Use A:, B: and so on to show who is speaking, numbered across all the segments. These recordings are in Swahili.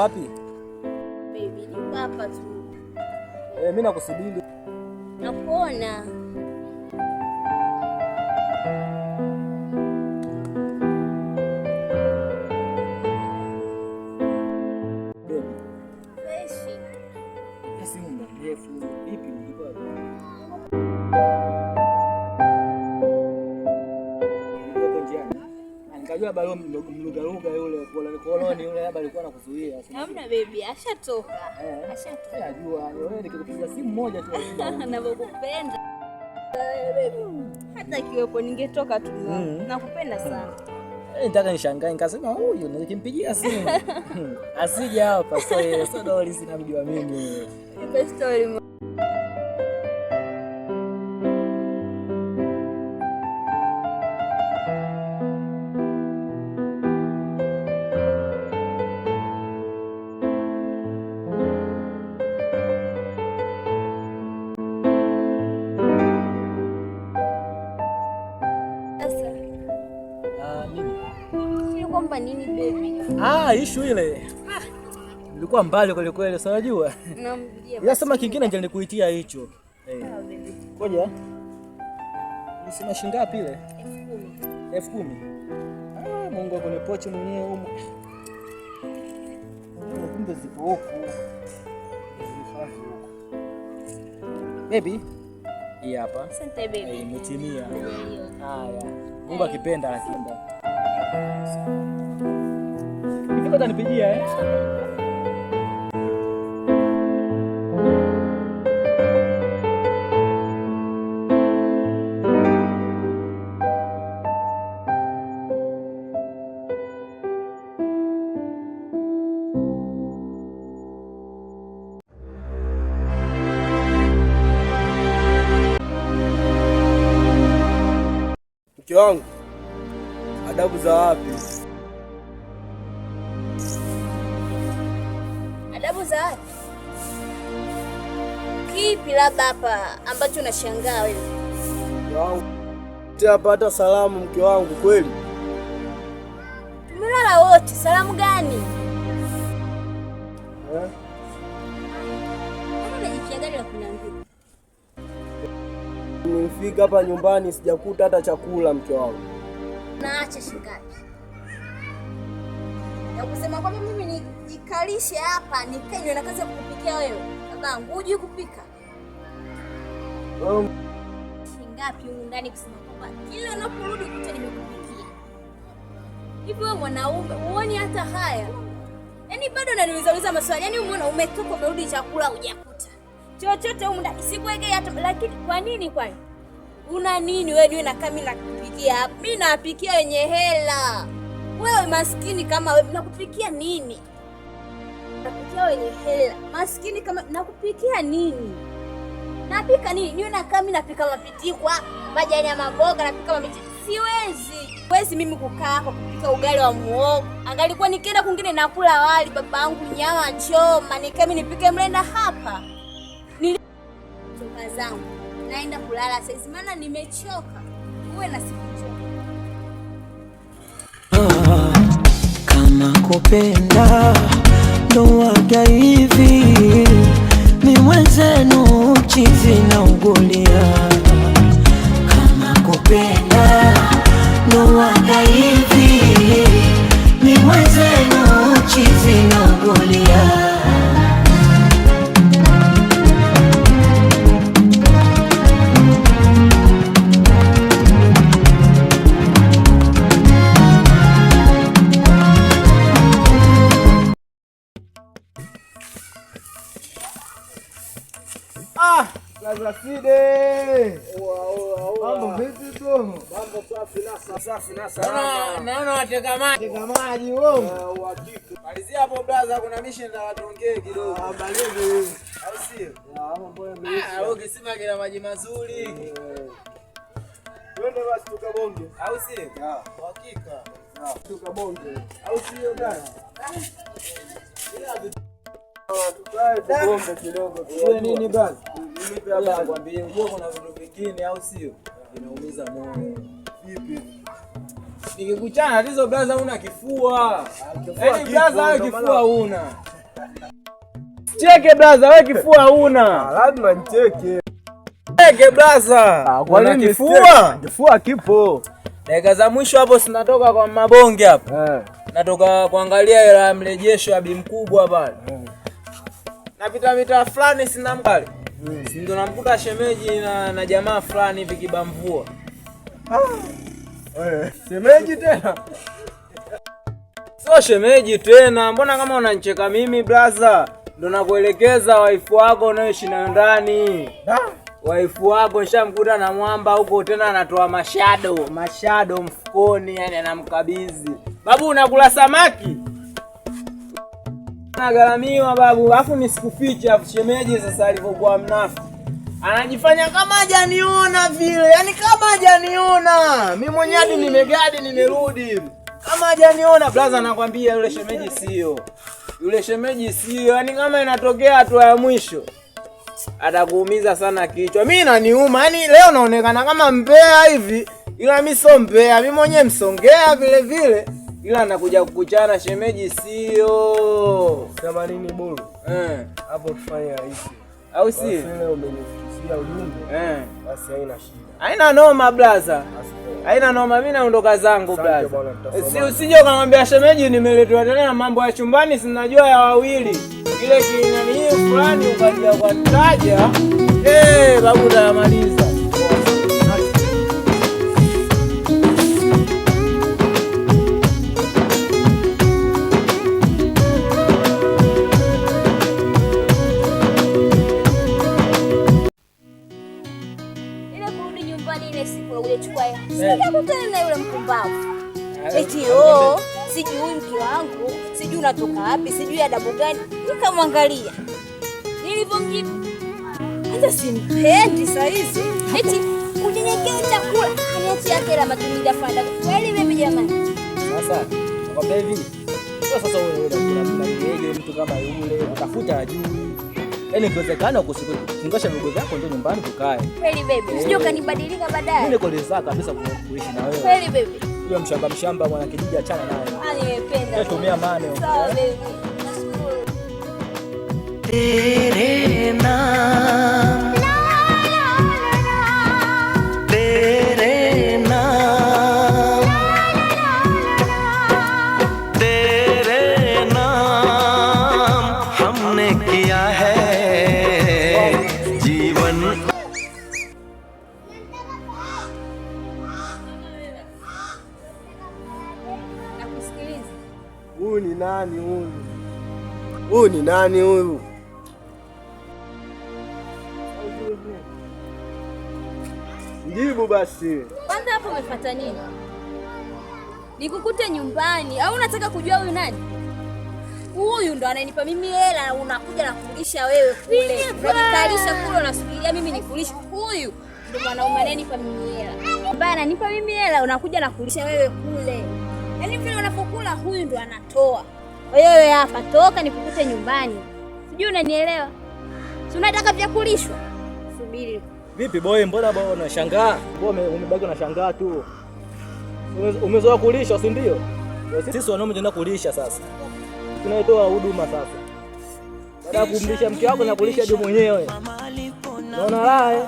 A: wapi?
B: Baby, niko hapa tu.
A: Mimi nakusubiri.
B: Nakuona.
A: Baby.
B: Freshi.
A: Kasi muda mrefu. Vipi nilikuwa? Nikajua bado mluga yule koloni yule labda alikuwa anakuzuia.
B: Hamna baby, ashatoka.
A: Ashatoka. Najua wewe nikikupigia simu moja tu
B: nakupenda. Baby. Hata kiwepo ningetoka tu. Nakupenda sana.
A: Nitaka nishangae nikasema huyu nikimpigia simu asije hapa sio doli sinamjua mimi.
B: Nipe story. Nini baby?
A: Issue ile. Nilikuwa mbali kweli kweli, sasa unajua. Sema kingine nje nikuitia hicho.
B: Baby.
A: Ngoja. Nisema shilingi ngapi ile? 10,000. Mungu akonipoche mwenyewe huko. Kumbe zipo huko. Baby. Hii hapa.
B: Asante baby.
A: Imetimia. Haya. Mungu akipenda akimba. Nikipata utanipigia
C: Mke wangu, adabu za wapi?
B: Adabu za wapi? Kipi labda hapa ambacho unashangaa wewe?
C: Mke wangu, hata salamu mke wangu kweli?
B: Tumelala wote, salamu gani? Unajifianga la kuniambia.
C: Nimefika hapa nyumbani sijakuta hata chakula mke wangu.
B: Naacha shingapi? Ya kusema kwamba mimi nijikalishe hapa nikae na kazi ya kukupikia wewe. Babangu, hujui kupika? Shingapi huko ndani kusema kwamba kila unaporudi ukuta nimekupikia. Hivi wewe mwanaume uone hata haya? Yaani bado unaniuliza maswali. Yaani umeona umetoka umerudi chakula hujakuta. Chochote huko ndani sikuweke hata, lakini kwa nini kwani? Una nini wewe niwe na kamera kupikia hapa? Mimi napikia wenye hela. Wewe maskini kama wewe nakupikia nini? Napikia wenye hela. Maskini kama nakupikia nini? Napika nini? Niwe na kamera napika mapitikwa, majani ya maboga napika mamichi. Siwezi. Siwezi mimi kukaa hapa kupika ugali wa muhogo. Angalikuwa nikienda kwingine nakula wali babangu nyama choma, nikami nipike mlenda hapa. Nilitoka zangu. Naenda kulala sasa maana nimechoka. Uwe na siku njema.
D: Kama kupenda ndo waga hivi, ni mwenzenu chizi na ugulia. Kama kupenda ndo waga hivi, ni mwenzenu chizi na ugulia.
C: Lazide. Mambo vipi tu?
A: Mambo safi na salama. Naona wateka maji
C: wewe. Uhakika.
A: Malizia hapo brother, kuna mission za watuongee kidogo.
C: Balezi.
A: Au sio?
C: Mambo yameisha.
A: Wewe kisima kina maji mazuri.
C: Twende basi tukabonge.
A: Au sio? Uhakika.
C: Tukabonge.
A: Au sio dada?
C: Tukae kidogo.
A: Wewe nini basi? Nipe hapa nakwambia, unajua kuna vitu vingine au sio? Vinaumiza moyo.
C: Vipi?
A: Nikikuchana hizo blaza una kifua. Yaani blaza wewe kifua una. Cheke blaza, wewe kifua huna.
C: Lazima nicheke.
A: Cheke blaza.
C: Kwa nini kifua? Kifua kipo.
A: Dakika za mwisho hapo sinatoka kwa mabonge hapa. Natoka kuangalia hela ya mrejesho ya bi mkubwa pale. Napita mita fulani sina mkali. Ndio namkuta shemeji na jamaa fulani hivi kibamvua.
C: Shemeji tena?
A: Sio shemeji tena. Mbona kama unanicheka mimi blaza? Ndio nakuelekeza waifu wako unaoishi nayo ndani. Waifu wako nishamkuta na mwamba huko tena anatoa mashado mfukoni, yani anamkabidhi. Babu unakula samaki? Anagharamiwa babu, afu nisikufiche afu shemeji sasa alivyokuwa mnafi. Anajifanya kama hajaniona vile, yani kama hajaniona. Mimi mwenyewe hadi nimegadi nimerudi. Kama hajaniona blaza, nakwambia yule shemeji sio. Yule shemeji sio, yani kama inatokea hatua ya mwisho atakuumiza sana kichwa. Mimi naniuma, yani leo naonekana kama mbea hivi, ila mimi sio mbea, mimi mwenyewe msongea vile vile, ila nakuja kukuchana shemeji sio.
C: Sema nini bolo? Hapo tufanye rahisi.
A: Au si?
C: Leo umenifikishia ujumbe. Basi haina shida.
A: Haina noma blaza. Haina noma, mimi naondoka zangu blaza. Si usije ukamwambia shemeji nimeletwa tena na mambo ya chumbani, sinajua ya wawili. Ile kinyani hii fulani ukaja kwa taja. Babu utayamaliza.
B: Ile siku unakuja chukua hela. Sijakutana na yule mpumbavu. Eti sijui mke wangu, sijui unatoka wapi, sijui adabu gani. Nikamwangalia. Nilipomjibu, hata simpendi saa hizi. Eti kunyenyekea chakula, kaniachi yake la matumizi ya fanda. Kweli mimi jamani.
A: Sasa, nakwambia hivi. Sasa wewe unamlaje mtu kama yule, utafuta ajui. Yaani ikiwezekana kufungasha miguu yako ndio nyumbani tukae.
B: Kweli baby. Sio kanibadilika baadaye.
A: Mimi niko leza kabisa kuishi na wewe.
B: Kweli baby.
A: Yule mshamba mwana kijiji achana naye.
B: Nimependa.
A: Tumia mane.
B: Sawa baby. Nashukuru.
D: Tere naam. Tere naam. Tere naam हमने किया है जीवन.
C: Huyu ni nani huyu? Huyu ni nani huyu? Jibu basi.
B: Kwanza hapo umefuata nini? Nikukute nyumbani au unataka kujua huyu nani? Huyu ndo ananipa mimi hela na unakuja na kulisha wewe kule. Unajikalisha kule unasubiria mimi nikulishe. Huyu ndo mwanaume ananipa mimi hela. Baba ananipa mimi hela unakuja na kulisha wewe kule. Yaani vile unapokula huyu ndo anatoa. Wewe hapa toka nikukute nyumbani. Sijui unanielewa? Si unataka vya kulishwa? Subiri.
A: Vipi boy, mbona bwana unashangaa? Mbona umebaki unashangaa tu? Umezoea kulisha, si ndio? Sisi wanaume tunaenda kulisha sasa. Tunatoa huduma sasa. Baada ya kumlisha mke wako na kulisha ndio mwenyewe. Unaona raha?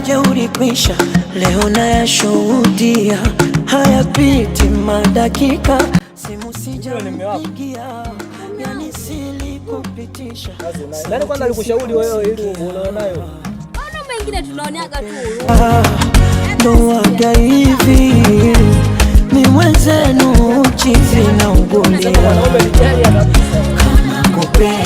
D: Jeuri kwisha, leo nayashuhudia, hayapiti madakika, simu sijapigia, yani silikupitisha.
A: Nani kwanza alikushauri wewe ili uone nayo?
B: Bwana mengine tunaoneaga tu.
D: Ndoaga hivi, ni mwenzenu chizi na ugulia. Kama kupenda